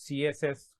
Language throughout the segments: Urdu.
CSS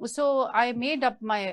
So I made up my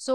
So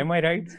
Am I right?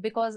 because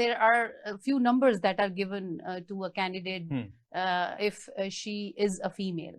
there are a few numbers that are given to a candidate if she is a female.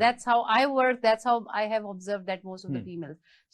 That's how I work. That's how I have observed that most of the females.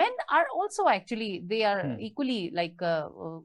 Men are also actually they are equally like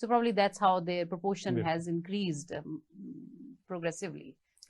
So probably that's how the proportion has increased progressively.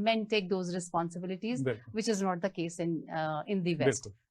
men take those responsibilities, which is not the case in the West.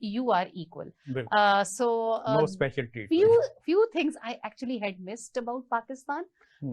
you are equal. So no special treatment. Few things I actually had missed about Pakistan.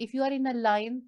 if you are in a line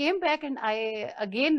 came back and I again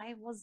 I was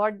God,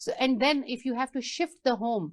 So and then if you have to shift the home,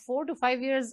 4 to 5 years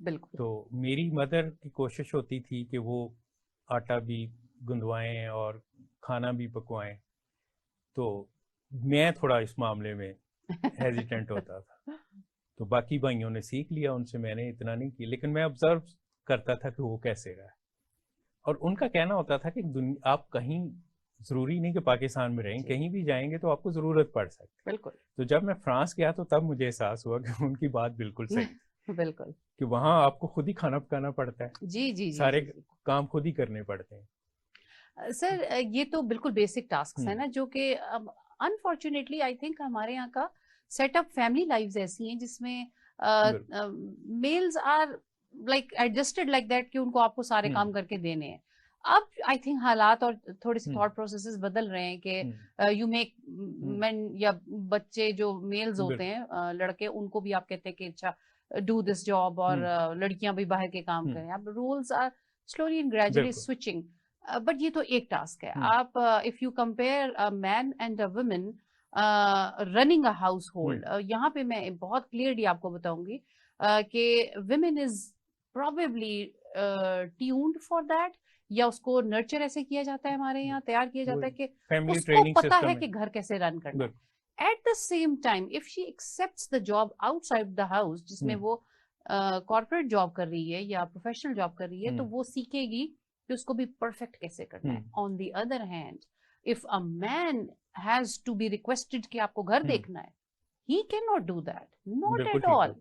بالکل. تو میری مدر کی کوشش ہوتی تھی کہ وہ آٹا بھی گندوائیں اور کھانا بھی پکوائیں, تو میں تھوڑا اس معاملے میں ہیزیٹنٹ ہوتا تھا. تو باقی بھائیوں نے سیکھ لیا ان سے, میں نے اتنا نہیں کیا, لیکن میں آبزرو کرتا تھا کہ وہ کیسے رہا. اور ان کا کہنا ہوتا تھا کہ آپ کہیں ضروری نہیں کہ پاکستان میں رہیں, کہیں بھی جائیں گے تو آپ کو ضرورت پڑ سکتی. بالکل. تو جب میں فرانس گیا تو تب مجھے احساس ہوا کہ ان کی بات بالکل صحیح. بالکل. کہ وہاں آپ کو خود ہی کھانا پکانا پڑتا ہے, جی جی, سارے کام خود ہی کرنے پڑتے ہیں. سر یہ تو بالکل بیسک ٹاسکس ہیں نا, جو کہ انفارچونیٹلی آئی تھنک ہمارے یہاں کا سیٹ اپ فیملی لائفز ایسی ہیں جس میں males are like adjusted like that کہ ان کو آپ کو سارے کام کر کے دینے ہیں. اب آئی تھنک حالات اور تھوڑے سے تھاٹ پروسیسز بدل رہے ہیں کہ یو میک مین یا بچے جو میلز ہوتے ہیں لڑکے, ان کو بھی آپ کہتے ہیں کہ اچھا ڈو دس جاب, اور لڑکیاں بھی باہر کے کام کریں. اب roles are slowly and gradually switching. But یہ تو ایک ٹاسک ہے. آپ if you compare man and a woman running a household, یہاں پہ میں بہت کلیئرلی آپ کو بتاؤں گی کہ women is probably tuned for that, یا اس کو نرچر ایسے کیا جاتا ہے, ہمارے یہاں تیار کیا جاتا ہے کہ اس کو پتا ہے کہ گھر کیسے رن کرنا ہے. At the same time if she accepts the job outside the house, جس میں وہ کارپوریٹ جاب کر رہی ہے یا پروفیشنل جاب کر رہی ہے, تو وہ سیکھے گی کہ اس کو بھی پرفیکٹ کیسے کرنا ہے. On the other hand of a man has to be requested کہ آپ کو گھر دیکھنا ہے, he can not do that, not at all.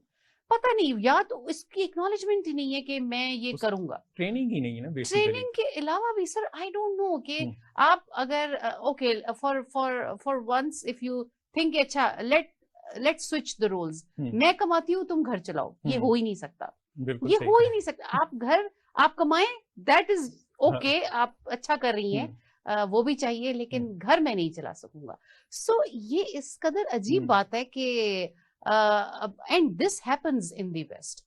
پتا نہیں, یا تو اس کی اکنالجمنٹ ہی نہیں ہے کہ میں یہ کروں گا. ٹریننگ ہی نہیں ہے نا. ٹریننگ کے علاوہ بھی سر آئی ڈونٹ نو کہ آپ اگر okay for once if you think اچھا لیٹ سوئچ دا رولز, میں کماتی ہوں تم گھر چلاؤ, یہ ہو ہی نہیں سکتا. یہ ہو ہی نہیں سکتا. آپ گھر آپ کمائیں, دیٹ از اوکے, آپ اچھا کر رہی ہیں, وہ بھی چاہیے, لیکن گھر میں نہیں چلا سکوں گا. سو یہ اس قدر عجیب بات ہے کہ and this happens in the West.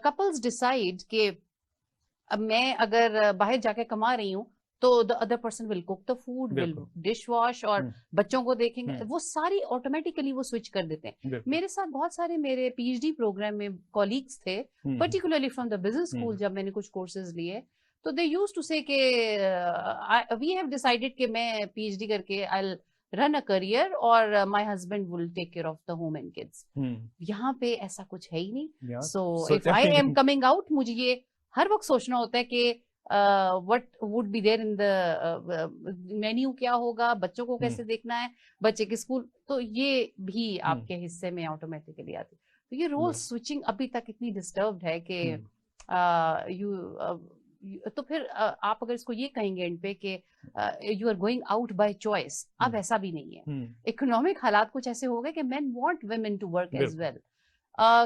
Couples decide کہ اب میں اگر باہر جا کے کما رہی ہوں تو the other person will cook the food, will dish wash, اور بچوں کو دیکھیں گے, وہ ساری آٹومیٹیکلی وہ سوئچ کر دیتے ہیں. میرے ساتھ بہت سارے میرے پی ایچ ڈی پروگرام میں کولیگس تھے, particularly from the business school, جب میں نے کچھ کورسز لیے تو they used to say کہ we have decided کہ میں پی ایچ ڈی کر کے I'll run a career اور my husband will take care of the home and kids. یہاں پہ ایسا کچھ ہے ہی نہیں. So if I am coming out, مجھے یہ ہر وقت سوچنا ہوتا ہے کہ what would be there in the menu, کیا ہوگا, بچوں کو کیسے دیکھنا ہے, بچے کے اسکول, تو یہ بھی آپ کے حصے میں آٹومیٹکلی آتی. تو یہ رول سوئچنگ ابھی تک اتنی ڈسٹربڈ ہے کہ تو پھر آپ اگر اس کو یہ کہیں گے اینڈ پہ کہ you are going out by choice, اب ایسا بھی نہیں ہے. اکنامک حالات کچھ ایسے ہو گئے کہ men want women to work as well,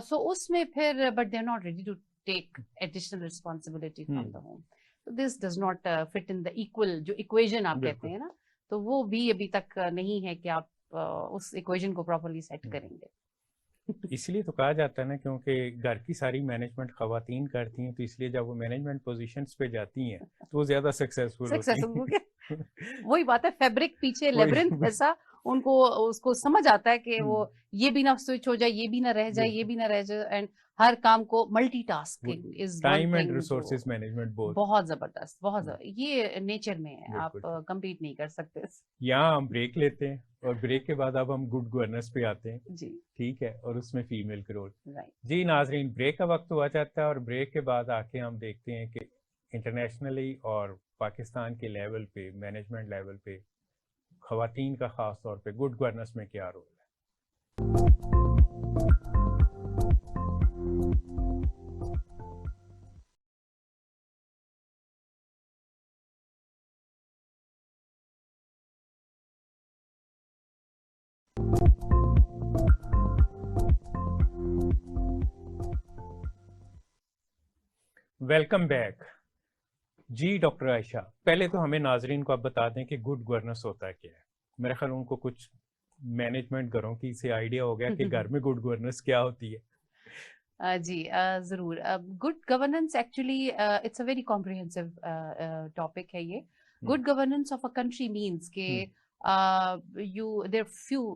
so اس میں پھر but they are not ready to take additional responsibility from the home. So this does not fit in the equal جو equation آپ کہتے ہیں نا, تو وہ بھی ابھی تک نہیں ہے کہ آپ اس equation کو properly set کریں گے. اس لیے تو کہا جاتا ہے نا, کیونکہ گھر کی ساری مینجمنٹ خواتین کرتی ہیں, تو اس لیے جب وہ مینجمنٹ پوزیشنز پہ جاتی ہیں تو وہ زیادہ سکسیسفل ہوتی ہیں. وہی بات ہے, فیبرک پیچھے لیبرنتھ ایسا, ان کو اس کو سمجھ آتا ہے کہ وہ یہ بھی نہ سوئچ ہو جائے, یہ بھی نہ رہ جائے, یہ بھی نہ رہ جائے, اینڈ ہر کام کو multi tasking is time and resources management بہت زبردست, بہت یہ نیچر میں ہے, آپ کمپیٹ نہیں کر سکتے. یہاں ہم بریک لیتے ہیں, اور بریک کے بعد اب ہم گڈ گورننس پہ آتے ہیں. جی ٹھیک ہے, اور اس میں فیمیل کا رول. جی ناظرین, بریک کا وقت ہوا جاتا ہے, اور بریک کے بعد آ کے ہم دیکھتے ہیں کہ انٹرنیشنلی اور پاکستان کے لیول پہ, مینجمنٹ لیول پہ خواتین کا خاص طور پہ گڈ گورننس میں کیا رول ہے. Welcome back. جی ڈاکٹر عائشہ, پہلے تو ہمیں ناظرین کو آپ بتا دیں کہ گڈ گورننس ہوتا ہے کیا ہے. میرے خیال ان کو کچھ مینجمنٹ گھروں کی سے آئیڈیا ہو گیا کہ گھر میں گڈ گورننس کیا ہوتی ہے. جی ضرور. Good governance actually it's a very comprehensive topic ہے یہ. Good governance of a country means کہ there are few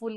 full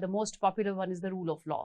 the most popular one is the rule of law.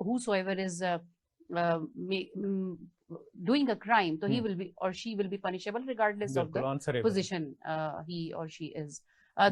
whosoever is doing a crime, so he will be or she will be punishable regardless of the position he or she is.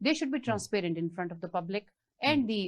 they should be transparent in front of the public and the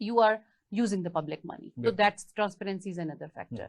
you are using the public money. So that's transparency is another factor.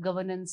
governance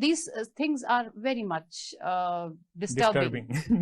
these things are very much disturbing.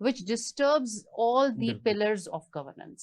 which disturbs all the pillars of governance.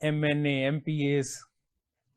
MNA MPAs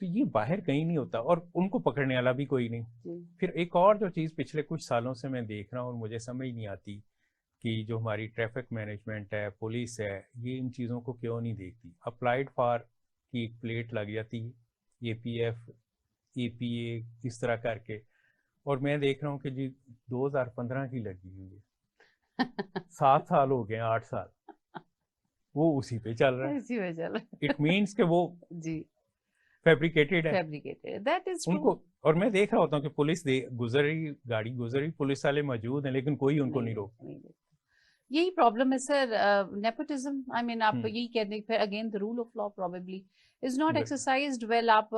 تو یہ باہر کہیں نہیں ہوتا اور ان کو پکڑنے والا بھی کوئی نہیں. پھر ایک اور جو چیز پچھلے کچھ سالوں سے میں دیکھ رہا ہوں اور مجھے سمجھ نہیں آتی کہ جو ہماری ٹریفک مینجمنٹ ہے, پولیس ہے, یہ ان چیزوں کو کیوں نہیں دیکھتی. اپلائیڈ فار کی ایک پلیٹ لگ جاتی ہے, اے پی ایف, اے پی اے, اس طرح کر کے, اور میں دیکھ رہا ہوں کہ جی 2015 کی لگی ہوئی ہے, 7 سال ہو گئے, 8 سال وہ اسی پہ چل رہا ہے. اٹ مینس کہ وہ جی فیبریکیٹڈ ہے دیٹ از ان کو. اور میں دیکھ رہا ہوتا ہوں کہ پولیس گزری, گاڑی گزری, پولیس والے موجود ہیں, لیکن کوئی ان کو نہیں روکتا. یہی پرابلم ہے سر, نیپوٹزم. آئی مین آپ یہی کہتے ہیں پھر again the rule of law probably is not exercised well. آپ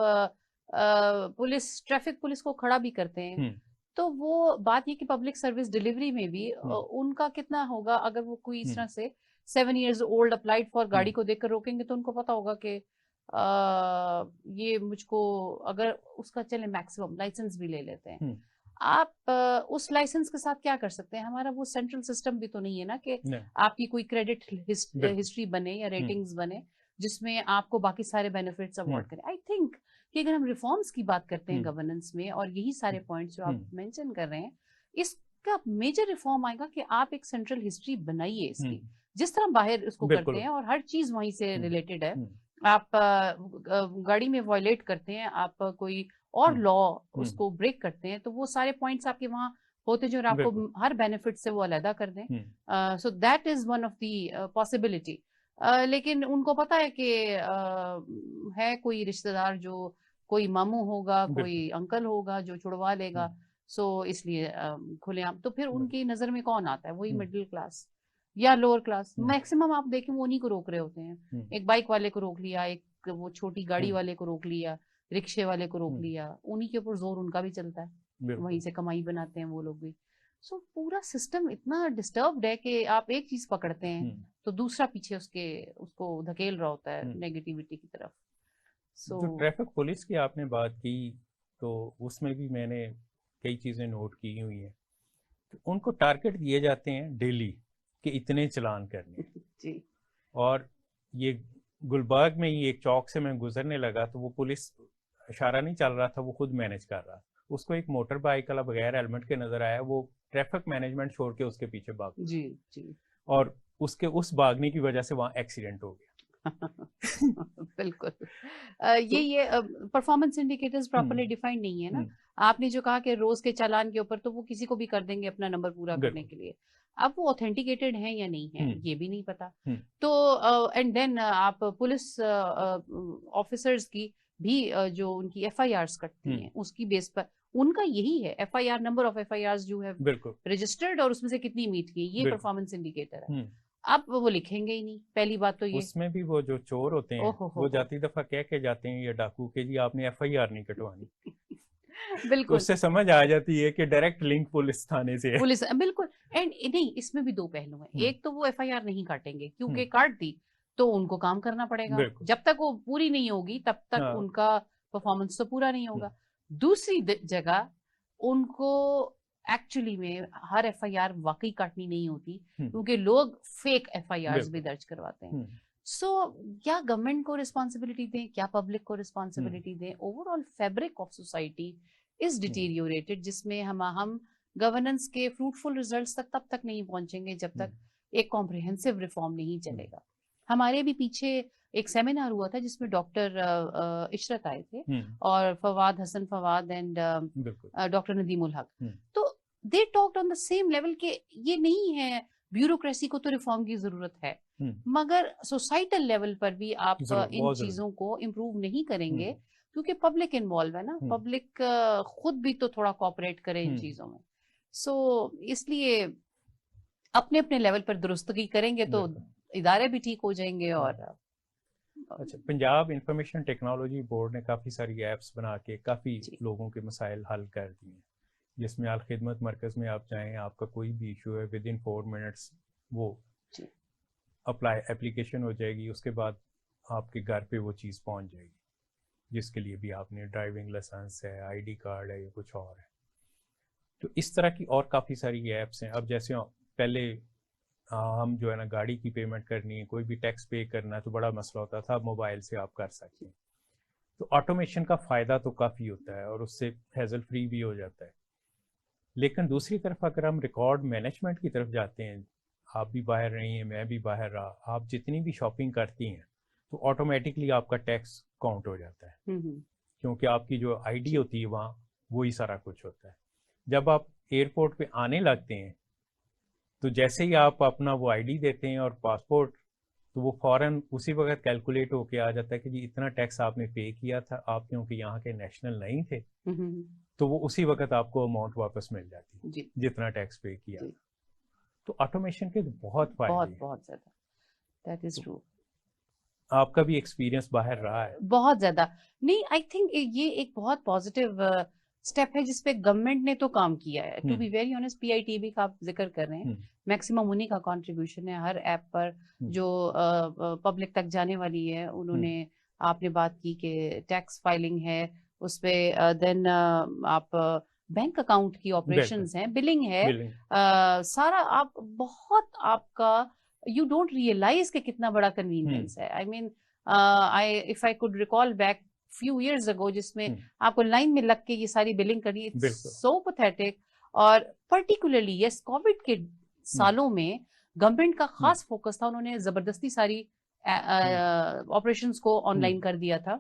پولیس, ٹریفک پولیس کو کھڑا بھی کرتے ہیں تو وہ بات یہ کہ پبلک سروس ڈلیوری میں بھی ان کا کتنا ہوگا. اگر وہ کوئی اس طرح سے 7 years old اپلائیڈ فار گاڑی کو دیکھ کر روکیں گے تو ان کو پتا ہوگا کہ یہ مجھ کو, اگر اس کا چلے میکسیمم لائسنس بھی لے لیتے ہیں, آپ اس لائسنس کے ساتھ کیا کر سکتے ہیں. ہمارا وہ سینٹرل سسٹم بھی تو نہیں ہے نا کہ آپ کی کوئی کریڈٹ ہسٹری بنے یا ریٹنگز بنے جس میں آپ کو باقی سارے بینیفٹس اوارڈ کریں. آئی تھنک کہ اگر ہم ریفارمس کی بات کرتے ہیں گورننس میں, اور یہی سارے پوائنٹس جو آپ مینشن کر رہے ہیں, اس کا میجر ریفارم آئے گا کہ آپ ایک سینٹرل ہسٹری بنائیے اس کی, جس طرح باہر اس کو کرتے ہیں اور ہر چیز وہیں سے ریلیٹڈ ہے. آپ گاڑی میں وائلیٹ کرتے ہیں, آپ کوئی اور لا اس کو بریک کرتے ہیں, تو وہ سارے پوائنٹس آپ کے وہاں ہوتے جو آپ کو ہر بینیفٹ سے وہ علیحدہ کر دیں. So that is one of the possibility. لیکن ان کو پتا ہے کہ ہے کوئی رشتہ دار جو کوئی ماموں ہوگا, کوئی انکل ہوگا جو چھڑوا لے گا, سو اس لیے کھلے عام. تو پھر ان کی نظر میں کون آتا ہے؟ وہی مڈل کلاس یا لوور کلاس. میکسیمم آپ دیکھیں وہ انہیں کو روک رہے ہوتے ہیں. ایک بائک والے کو روک لیا, ایک وہ چھوٹی گاڑی والے کو روک لیا, رکشے والے کو روک لیا, انہیں کے اوپر زور ان کا بھی چلتا ہے, وہیں سے کمائی بناتے ہیں وہ لوگ بھی. سو پورا سسٹم اتنا ڈسٹربڈ ہے کہ آپ ایک چیز پکڑتے ہیں تو دوسرا پیچھے اس کو دھکیل رہا ہوتا ہے نیگیٹیوٹی کی طرف. جو ٹریفک پولیس کی آپ نے بات کی تو اس میں بھی میں نے کئی چیزیں نوٹ کی ہوئی ہیں. ان کو ٹارگٹ دیے جاتے ہیں ڈیلی کہ اتنے چلان کرنے جی. اور یہ گلبرگ میں ہی ایک چوک سے میں گزرنے لگا تو وہ پولیس اشارہ نہیں چل رہا تھا, وہ خود مینج کر رہا. اس کو ایک موٹر بائک والا بغیر ہیلمٹ کے نظر آیا, وہ ٹریفک مینجمنٹ چھوڑ کے اس کے پیچھے بھاگ جی جی, اور اس بھاگنے کی وجہ سے وہاں ایکسیڈنٹ ہو گیا. بالکل. یہ پرفارمنس انڈیکیٹرز پراپرلی ڈیفائنڈ نہیں ہے نا. آپ نے جو کہا کہ روز کے چالان کے اوپر تو وہ کسی کو بھی کر دیں گے اپنا نمبر پورا کرنے کے لیے. اب وہ اوتھینٹیکیٹڈ ہیں یا نہیں ہیں یہ بھی نہیں پتا. تو اینڈ دین آپ پولیس آفیسرز کی بھی جو ان کی ایف آئی آرز کٹتی ہیں اس کی بیس پر ان کا یہی ہے F I R, number of F I Rs جو ہے رجسٹرڈ اور اس میں سے کتنی میٹ کی, یہ پرفارمنس انڈیکیٹر ہے. اب وہ لکھیں گے ہی نہیں, پہلی بات تو یہ. اس میں بھی وہ جو چور ہوتے ہیں وہ جاتی دفعہ کہہ کے جاتے ہیں یا ڈاکو کہ جی آپ نے ایف آئی آر نہیں کٹوانی. بالکل, اس سے سمجھ آ جاتی ہے کہ ڈائریکٹ لنک پولیس تھانے سے ہے. پولیس بالکل. اینڈ نہیں, اس میں بھی دو پہلو ہیں. ایک تو وہ ایف آئی آر نہیں کاٹیں گے کیونکہ کاٹ دی تو ان کو کام کرنا پڑے گا, جب تک وہ پوری نہیں ہوگی تب تک ان کا پرفارمنس تو پورا نہیں ہوگا. دوسری جگہ ان کو ایکچولی میں ہر ایف آئی آر واقعی کاٹنی نہیں ہوتی کیونکہ لوگ فیک ایف آئی آرز بھی درج کرواتے ہیں. سو کیا گورنمنٹ کو ریسپانسبلٹی دیں, کیا پبلک کو ریسپانسبلٹی دیں؟ Overall fabric of society is deteriorated, جس میں ہم گورننس کے فروٹفل ریزلٹس تب تک نہیں پہنچیں گے جب تک ایک کمپریہنسو ریفارم نہیں چلے گا. ہمارے بھی پیچھے ایک سیمینار ہوا تھا جس میں ڈاکٹر عشرت آئے تھے اور فواد حسن فواد اینڈ ڈاکٹر ندیم الحق. تو they talked on the same level کہ یہ نہیں ہے بیوروکریسی کو تو ریفارم کی ضرورت ہے, مگر سوسائٹل لیول پر بھی آپ ان چیزوں کو امپروو نہیں کریں گے کیونکہ پبلک انوالو ہے نا. پبلک خود بھی تو تھوڑا کوآپریٹ کرے ان چیزوں میں. سو اس لیے اپنے اپنے لیول پر درستگی کریں گے تو ادارے بھی ٹھیک ہو جائیں گے. اور اچھا, پنجاب انفارمیشن ٹیکنالوجی بورڈ نے کافی ساری ایپس بنا کے کافی لوگوں کے مسائل حل کر دیے ہیں, جس میں الخدمت مرکز میں آپ جائیں, آپ کا کوئی بھی ایشو ہے ود ان 4 minutes وہ اپلیکیشن ہو جائے گی, اس کے بعد آپ کے گھر پہ وہ چیز پہنچ جائے گی, جس کے لیے بھی آپ نے ڈرائیونگ لائسنس ہے, آئی ڈی کارڈ ہے یا کچھ اور ہے. تو اس طرح کی اور کافی ساری ایپس ہیں. اب جیسے پہلے ہم جو ہے نا گاڑی کی پیمنٹ کرنی ہے, کوئی بھی ٹیکس پے کرنا ہے تو بڑا مسئلہ ہوتا تھا, اب موبائل سے آپ کر سکتے ہیں. تو آٹومیشن کا فائدہ تو کافی ہوتا ہے اور اس سے ہیزل فری بھی ہو جاتا ہے. لیکن دوسری طرف اگر ہم ریکارڈ مینجمنٹ کی طرف جاتے ہیں, آپ بھی باہر رہی ہیں, میں بھی باہر رہا, آپ جتنی بھی شاپنگ کرتی ہیں تو آٹومیٹکلی آپ کا ٹیکس کاؤنٹ ہو جاتا ہے, کیونکہ آپ کی جو آئی ڈی ہوتی ہے وہاں وہی سارا کچھ ہوتا ہے. جب آپ ایئرپورٹ پہ آنے لگتے ہیں تو جیسے ہی آپ اپنا وہ آئی ڈی دیتے ہیں اور پاسپورٹ, تو وہ فوراً اسی وقت کیلکولیٹ ہو کے آ جاتا ہے کہ جی اتنا ٹیکس آپ نے پے کیا تھا, آپ کیونکہ یہاں کے نیشنل نہیں تھے تو وہ اسی وقت آپ کو اماؤنٹ واپس مل جاتی ہے جتنا ٹیکس پے کیا. تو آٹومیشن کے بہت فائدے ہیں, بہت زیادہ. That is true. آپ کا بھی ایکسپیرینس باہر رہا ہے بہت زیادہ. نہیں, آئی تھنک یہ ایک بہت پازیٹیو اسٹیپ ہے جس پہ گورنمنٹ نے تو کام کیا ہے. To be very honest, P I T B کا آپ ذکر کر رہے ہیں, میکسیمم انہیں کا کنٹریبیوشن ہے ہر ایپ پر جو پبلک تک جانے والی ہے. انہوں نے, آپ نے بات کی کہ ٹیکس فائلنگ ہے اس پہ, دین آپ بینک اکاؤنٹ کی آپریشنز ہیں, بلنگ ہے, سارا آپ بہت, آپ کا یو ڈونٹ ریئلائز کہ کتنا بڑا کنوینئنس ہے. آئی مین if I could recall back few years ago جس میں آپ کو لائن میں لگ کے یہ ساری بلنگ کرنی, it's so pathetic. اور پرٹیکولرلی یس کووڈ کے سالوں میں گورنمنٹ کا خاص فوکس تھا, انہوں نے زبردستی ساری آپریشنز کو آن لائن کر دیا تھا.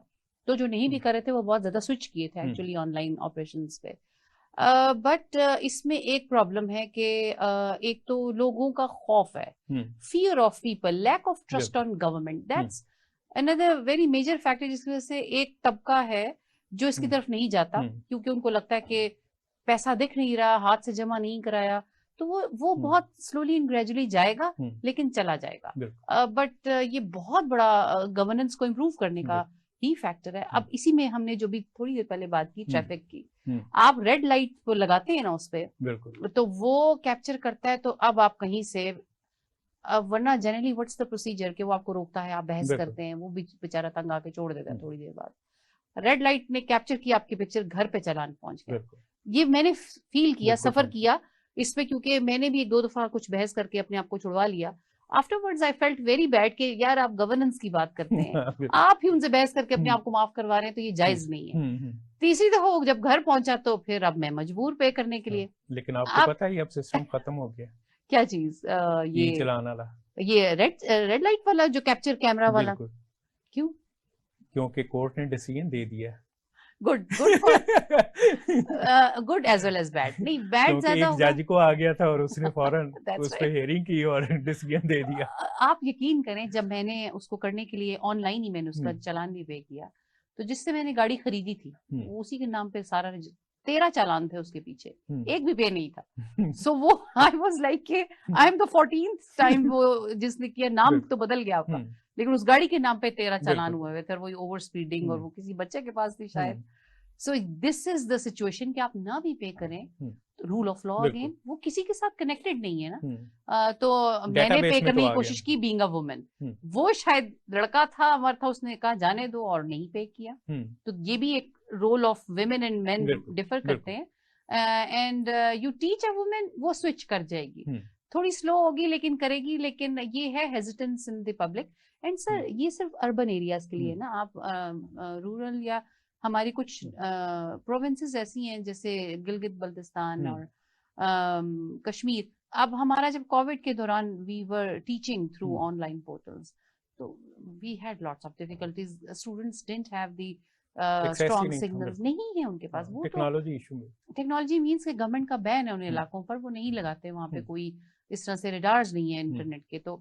تو جو نہیں بھی کر رہے تھے وہ بہت زیادہ سوئچ کیے تھے ایکچولی آن لائن آپریشنز پہ. بٹ اس میں ایک پرابلم ہے کہ ایک تو لوگوں کا خوف ہے, fear of people, lack of trust on government. That's another very major factor جس کی وجہ سے ایک طبقہ ہے جو اس کی طرف نہیں جاتا, کیونکہ ان کو لگتا ہے کہ پیسہ دکھ نہیں رہا, ہاتھ سے جمع نہیں کرایا, تو وہ بہت سلولی اینڈ گریجولی جائے گا لیکن چلا جائے گا. بٹ یہ بہت بڑا گورننس کو امپروو کرنے کا ہی فیکٹر ہے. اب اسی میں ہم نے جو بھی تھوڑی دیر پہلے بات کی ٹریفک کی, آپ ریڈ لائٹ کو لگاتے ہیں نا اس پہ, تو وہ کیپچر کرتا ہے. تو اب آپ کہیں سے, ورنہ جنرلی وٹس دا پروسیجر کہ وہ آپ کو روکتا ہے, آپ بحث کرتے ہیں, وہ بھی بیچارہ تنگ آ کے چھوڑ دیتا ہے تھوڑی دیر بعد. ریڈ لائٹ نے کیپچر کیا آپ کی پکچر, گھر پہ چلان پہنچ گیا. یہ میں نے فیل کیا, سفر کیا اس پہ, کیونکہ میں نے بھی 1-2 دفعہ کچھ بحث کر کے اپنے آپ کو چھڑوا لیا. After I felt very bad کہ یار آپ گورننس کی بات کرتے ہیں, آپ ہی ان سے بحث کر کے اپنے آپ کو معاف کروا رہے ہیں, تو یہ جائز نہیں ہے. تیسری دفعہ جب گھر پہنچا تو پھر اب میں مجبور پے کرنے کے لیے. لیکن آپ کو پتا ہے اب سسٹم ختم ہو گیا. کیا چیز؟ یہ چلانا والا, یہ ریڈ لائٹ والا جو کیپچر کیمرا والا. کیوں؟ کیونکہ کورٹ نے ڈیسیژن دے دیا. Good as well as bad. نہیں, بیڈ زیادہ ہوگا. جج کو آ گیا تھا اور اس نے فوراً اس پہ ہیئرنگ کی اور ڈیسیژن دے دیا. آپ یقین کریں, جب میں نے اس کو کرنے کے لیے آن لائن ہی میں نے اس کا چالان بھی پے کیا, تو جس سے میں نے گاڑی خریدی تھی اسی کے نام پہ سارا 13 چالان تھے اس کے پیچھے, ایک بھی پے نہیں تھا. سو وہ آئی واز لائک کہ I am the 14th time وہ جس نے کیا, نام تو بدل گیا آپ کا, لیکن اس گاڑی کے نام پہ 13 چالان ہوئے ہوئے تھے, اور وہ اوور اسپیڈنگ, اور وہ کسی بچے کے پاس تھی شاید. سو دس از دا سچویشن کہ آپ نہ بھی پے کریں, رول آف لا اگین وہ کسی کے ساتھ کنیکٹڈ نہیں ہے نا. تو میں نے پے کرنے کی کوشش کی بینگ اے وومن, وہ شاید لڑکا تھا, امر تھا, اس نے کہا جانے دو اور نہیں پے کیا. تو یہ بھی ایک role of women and men differ کرتے ہیں. And you teach a woman, وہ سوئچ کر جائے گی, تھوڑی سلو ہوگی لیکن کرے گی. لیکن یہ ہے ہیزیٹنس ان دی پبلک. اینڈ سر یہ صرف اربن ایریاز کے لیے نا, آپ رورل یا ہماری کچھ پروونسز ایسی ہیں جیسے گلگت بلتستان اور کشمیر. اب ہمارا جب کووڈ کے دوران we were teaching through online portals, تو we had lots of difficulties. Students didn't have the strong signals, نہیں ہے ان کے پاس. وہ ٹیکنالوجی ایشو میں, ٹیکنالوجی مینس کہ گورنمنٹ کا بین ہے ان علاقوں پر, وہ نہیں لگاتے وہاں پہ, کوئی اس طرح سے ریڈارز نہیں ہیں انٹرنیٹ کے, تو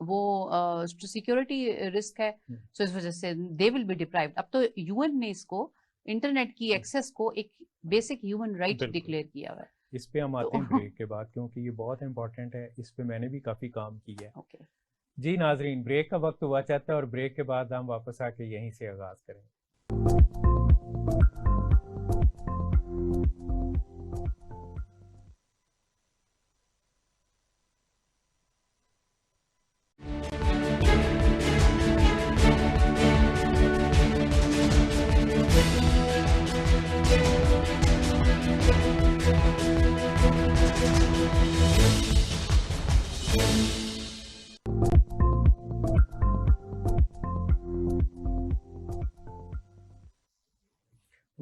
وہ سیکورٹی رسک ہے. سو اس وجہ سے دے ول بی ڈپرائیوڈ. اب تو یو این نے اس کو انٹرنیٹ کی ایکسیس کو ایک بیسک ہیومن رائٹ ڈکلیئر کیا ہوا ہے. اس پہ ہم آتے ہیں بریک کے بعد, کیونکہ یہ بہت امپورٹنٹ ہے, اس پہ میں نے بھی کافی کام کیا ہے. جی ناظرین, بریک کا وقت ہوا چاہتا ہے اور بریک کے بعد ہم واپس آ کے یہیں سے آغاز کریں.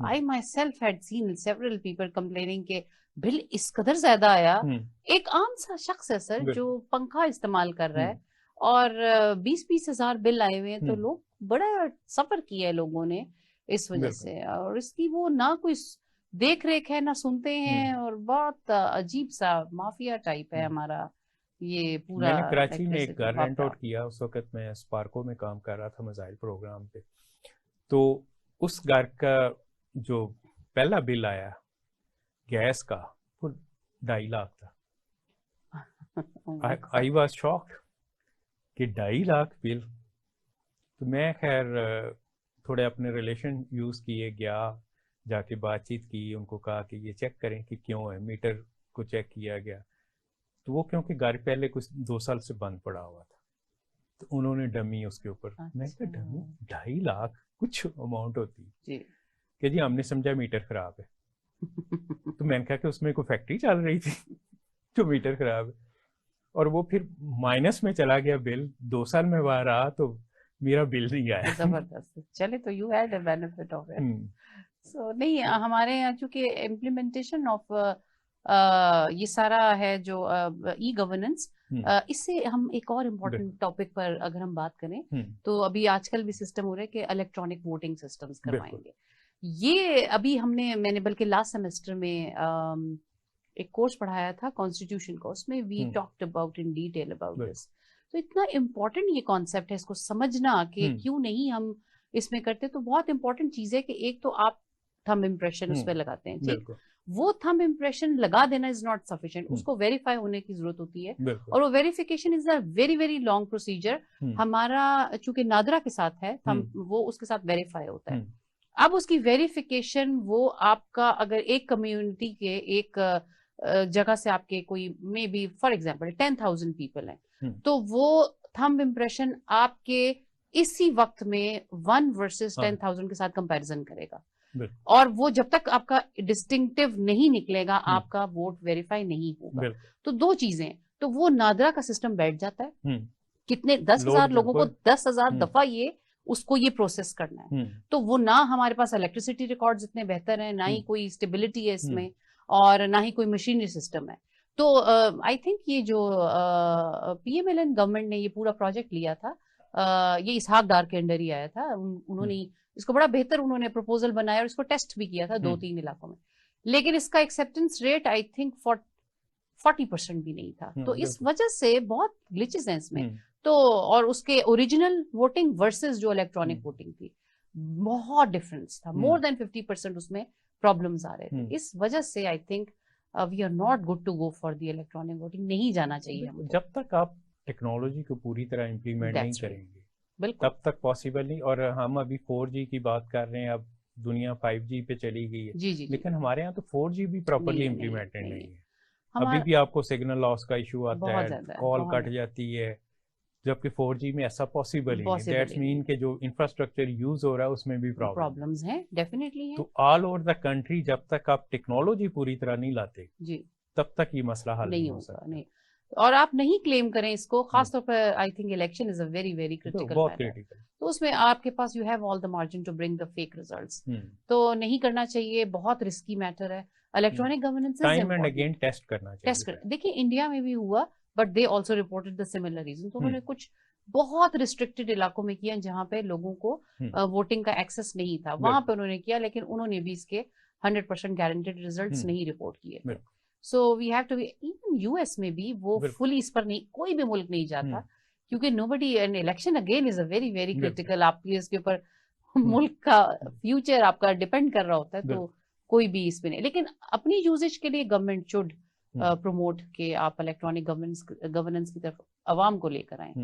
I myself had seen several people complaining کہ بل اس قدر زیادہ آیا. ایک عام سا شخص ہے سر جو پنکھا استعمال کر رہا ہے اور 20-20 ہزار بل آئے ہوئے ہیں, تو لوگ بڑا سفر کیا ہے لوگوں نے اس وجہ سے, اور اس کی وہ نہ کوئی دیکھ ریکھ ہے نہ سنتے ہیں, اور بہت عجیب سا مافیا ٹائپ ہے ہمارا یہ پورا. میں نے کراچی میں ایک گھر رینٹ آؤٹ کیا, اس وقت میں اسپارکو میں کام کر رہا تھا مسائل پروگرام پہ, تو اس گھر کا جو پہلا بل آیا گیس کا وہ 2.5 لاکھ تھا. آئی واز شاک کہ 2.5 لاکھ بل. تو میں خیر تھوڑے اپنے ریلیشن یوز کیے, گیا جا کے بات چیت کی, ان کو کہا کہ یہ چیک کریں کہ کیوں ہے, میٹر کو چیک کیا گیا, تو وہ کیونکہ گھر پہلے کچھ 2 سال سے بند پڑا ہوا تھا, تو انہوں نے ڈمی اس کے اوپر. میں کہا ڈمی 2.5 لاکھ کچھ اماؤنٹ ہوتی کہ جی ہم نے سمجھا میٹر خراب ہے. تو میں نے کہا کہ اس میں کوئی فیکٹری چل رہی تھی جو میٹر خراب ہے, اور وہ پھر مائنس میں چلا گیا بل. 2 سال میں وہاں رہا تو میرا بل نہیں آیا. زبردست. چلے تو you had a benefit of it. So نہیں, ہمارے یہاں چونکہ امپلیمنٹیشن آف یہ سارا ہے جو ای گورننس, اس سے ہم ایک اور امپورٹنٹ ٹاپک پر اگر ہم بات کریں تو ابھی آج کل بھی سسٹم ہو رہا ہے کہ الیکٹرانک ووٹنگ سسٹمز کروائیں گے. یہ ابھی میں نے بلکہ لاسٹ سیمسٹر میں ایک کورس پڑھایا تھا کانسٹیٹیوشن کا, اس میں we talked about in detail about this. تو اتنا امپورٹنٹ یہ کانسیپٹ ہے اس کو سمجھنا کہ کیوں نہیں ہم اس میں کرتے. تو بہت امپورٹنٹ چیز ہے کہ ایک تو آپ تھمب امپریشن اس پہ لگاتے ہیں, ٹھیک, وہ تھمب امپریشن لگا دینا از ناٹ سفیشینٹ, اس کو ویریفائی ہونے کی ضرورت ہوتی ہے, اور وہ verification is a very very long procedure. ہمارا چونکہ نادرا کے ساتھ ہے, وہ اس کے ساتھ ویریفائی ہوتا ہے. اب اس کی ویریفیکیشن وہ آپ کا اگر ایک کمیونٹی کے ایک جگہ سے آپ کے کوئی may be for example 10,000 people ہیں, تو وہ تھمب امپریشن آپ کے اسی وقت میں 1 versus 10,000 کے ساتھ کمپیریزن کرے گا, اور وہ جب تک آپ کا ڈسٹنکٹیو نہیں نکلے گا آپ کا ووٹ ویریفائی نہیں ہوگا. تو 2 چیزیں, تو وہ نادرا کا سسٹم بیٹھ جاتا ہے, کتنے 10,000 لوگوں کو 10,000 دفعہ اس کو یہ پروسیس کرنا ہے. تو وہ نہ ہمارے پاس الیکٹریسٹی ریکارڈز اتنے بہتر ہیں, نہ ہی کوئی اسٹیبلٹی ہے اس میں, اور نہ ہی کوئی مشینری سسٹم ہے. تو آئی تھنک یہ جو P M L N government نے یہ پورا پروجیکٹ لیا تھا, یہ اسحاق ڈار کے انڈر ہی آیا تھا, انہوں نے اس کو بڑا بہتر انہوں نے پروپوزل بنایا اور اس کو ٹیسٹ بھی کیا تھا 2-3 علاقوں میں, لیکن اس کا ایکسیپٹنس ریٹ آئی تھنک 40% بھی نہیں تھا. تو اس وجہ سے بہت گلچز ہیں اس میں. تو اور اس کے اوریجنل ووٹنگ ورسز جو الیکٹرانک ووٹنگ تھی بہت ڈفرنس تھا, مور دین 50% اس میں پرابلمز آ رہے تھے. اس وجہ سے I think we are not good to go for the electronic voting, نہیں جانا چاہیے ہم. جب تک آپ ٹیکنالوجی کو پوری طرح امپلیمنٹ نہیں کریں گے تب تک پاسبل نہیں. اور ہم ابھی 4G کی بات کر رہے ہیں, اب دنیا 5G پہ چلی گئی ہے, لیکن ہمارے یہاں تو 4G بھی پراپرلی امپلیمنٹڈ نہیں ہے. ابھی بھی آپ کو سگنل لاس کا ایشو آتا ہے, کال کٹ جاتی ہے, جبکہ 4G میں ایسا پاسبل ہی نہیں. دیٹس مین کہ جو انفراسٹرکچر یوز ہو رہا ہے اس میں بھی پرابلمز ہیں, ڈیفینیٹلی ہیں. تو آل اوور دا کنٹری جب تک آپ ٹیکنالوجی پوری طرح نہیں لاتے تب تک یہ مسئلہ حل نہیں ہو سکتا. اور آپ نہیں کلیم کریں اس کو, خاص طور پر I think election is a very very critical, تو اس میں آپ کے پاس you have all the margin to bring the fake results. تو نہیں کرنا چاہیے, بہت رسکی میٹر ہے. Electronic governance time and again test کرنا چاہیے. دیکھیں انڈیا میں بھی ہوا, but they also reported the similar reason. تو انہوں نے کچھ بہت ریسٹرکٹیڈ علاقوں میں کیا جہاں پہ لوگوں کو ووٹنگ کا ایکسس نہیں تھا, وہاں پہ انہوں نے کیا, لیکن انہوں نے بھی اس کے 100% گارنٹیڈ ریزلٹس نہیں رپورٹ کیے. So we have to be, even U S میں بھی وہ فلی اس پر نہیں, کوئی بھی ملک نہیں جاتا, کیونکہ nobody, an election again is a very very critical, آپ کے اس کے اوپر ملک کا فیوچر آپ کا ڈپینڈ کر رہا ہوتا ہے, تو کوئی بھی اس میں نہیں. لیکن اپنی یوزیج کے لیے گورنمنٹ شوڈ پروموٹ کہ آپ الیکٹرانک گورننس کی طرف عوام کو لے کر آئیں,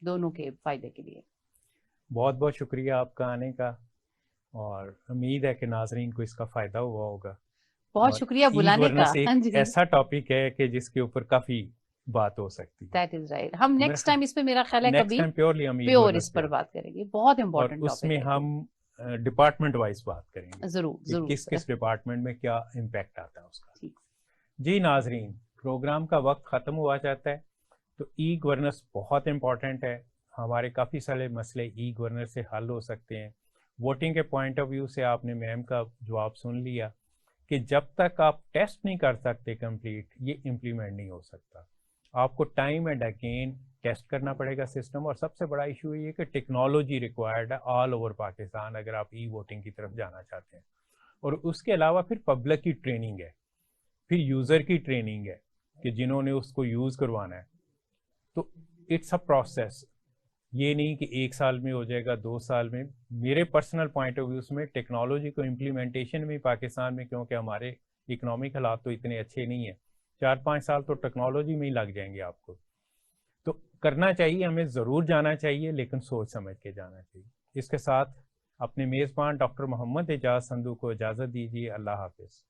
دونوں کے فائدے کے لیے. بہت بہت شکریہ آپ کا آنے کا, اور امید ہے کہ ناظرین کو اس کا فائدہ ہوا ہوگا. بہت شکریہ بلانے کا. ایسا ٹاپک ہے کہ جس کے اوپر کافی بات ہو سکتی ہے. That is right. ہم نیکسٹ ٹائم اس پہ میرا خیال ہے کبھی پیور اس پر بات کریں گے, بہت امپورٹنٹ ٹاپک ہے. اس میں ہم ڈپارٹمنٹ وائز بات کریں گے, ضرور کس کس ڈپارٹمنٹ میں کیا امپیکٹ آتا ہے اس کا. جی ناظرین, پروگرام کا وقت ختم ہوا جاتا ہے, تو ای گورننس بہت امپورٹنٹ ہے. ہمارے کافی سارے مسئلے ای گورننس سے حل ہو سکتے ہیں, ووٹنگ کے پوائنٹ آف ویو سے آپ نے میم کا جواب سن لیا کہ جب تک آپ ٹیسٹ نہیں کر سکتے کمپلیٹ، یہ امپلیمنٹ نہیں ہو سکتا. آپ کو ٹائم اینڈ اگین ٹیسٹ کرنا پڑے گا سسٹم. اور سب سے بڑا ایشو یہ کہ ٹیکنالوجی ریکوائرڈ ہے آل اوور پاکستان اگر آپ ای ووٹنگ کی طرف جانا چاہتے ہیں. اور اس کے علاوہ پھر پبلک کی ٹریننگ ہے، پھر یوزر کی ٹریننگ ہے کہ جنہوں نے اس کو یوز کروانا ہے. تو اٹس اے پروسیس، یہ نہیں کہ 1 سال میں ہو جائے گا 2 سال میں. میرے پرسنل پوائنٹ آف ویوز میں ٹیکنالوجی کو امپلیمنٹیشن میں پاکستان میں، کیونکہ ہمارے اکنامک حالات تو اتنے اچھے نہیں ہیں، 4-5 سال تو ٹیکنالوجی میں ہی لگ جائیں گے آپ کو. تو کرنا چاہیے، ہمیں ضرور جانا چاہیے، لیکن سوچ سمجھ کے جانا چاہیے. اس کے ساتھ اپنے میزبان ڈاکٹر محمد اعجاز سندھو کو اجازت دیجیے. اللہ حافظ.